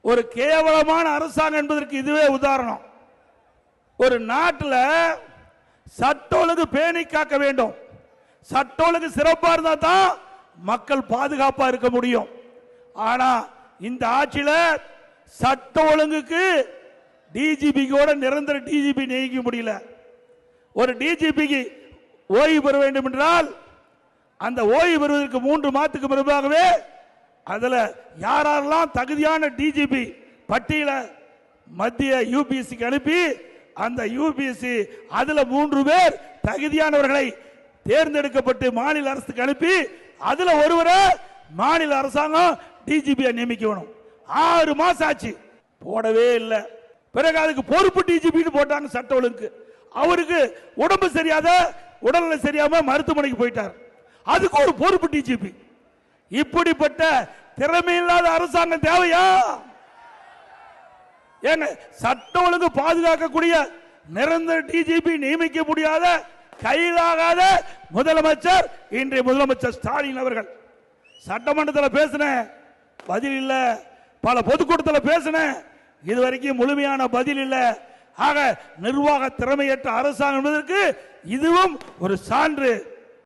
ஒரு கேவலமான அரசாங்கம் என்பதற்கு இதுவே உதாரணம். ஒரு நாட்டில் சட்ட ஒழுங்கு பேணி காக்க வேண்டும். சட்ட ஒழுங்கு சிறப்பாக இருந்தால் தான் மக்கள் பாதுகாப்பாக இருக்க முடியும். ஆனா இந்த ஆட்சியில் சட்ட ஒழுங்குக்கு டிஜிபிக்கோட நிரந்தர டிஜிபி நியமிக்க முடியல. ஒரு டிஜிபிக்கு ஓய்வு பெற வேண்டும் என்றால் அந்த ஓய்வு பெறுவதற்கு 3 மாதத்துக்கு முன்பாகவே அதில் யாரெல்லாம் தகுதியான டிஜிபி பட்டியல மத்திய யூபிஎஸ்சிக்கு அனுப்பி அந்த யூபிஎஸ்சி அதில் 3 பேர் தகுதியானவர்களை தேர்ந்தெடுக்கப்பட்டு மாநில அரசுக்கு அனுப்பி அதில் ஒருவரை மாநில அரசாங்கம் டிஜிபியை நியமிக்கணும். 6 மாசம் ஆச்சு, போடவே இல்லை. பிறகு அதுக்கு பொறுப்பு டிஜிபி போட்டாங்க சட்ட ஒழுங்கு. அவருக்கு உடம்பு சரியாத உடல்நிலை சரியாம மருத்துவமனைக்கு போயிட்டார். அதுக்கு ஒரு பொறுப்பு டிஜிபி. இப்படிப்பட்ட திறமையில்லாத அரசாங்கம் தேவையா? ஏங்க சட்ட ஒழுங்கு பாதுகாக்கக்கூடிய நிரந்தர டிஜிபி நியமிக்க முடியாத கையிலாகாத முதலமைச்சர் இன்றைய முதலமைச்சர் ஸ்டாலின் அவர்கள். சட்டமன்றத்தில் பேசின பதில் இல்ல, பல பொதுக்கூட்டத்தில் பேசின இதுவரைக்கும் முழுமையான பதில் இல்ல. ஆக நிர்வாக திறமையற்ற அரசாங்கம் என்பதற்கு இதுவும் ஒரு சான்று.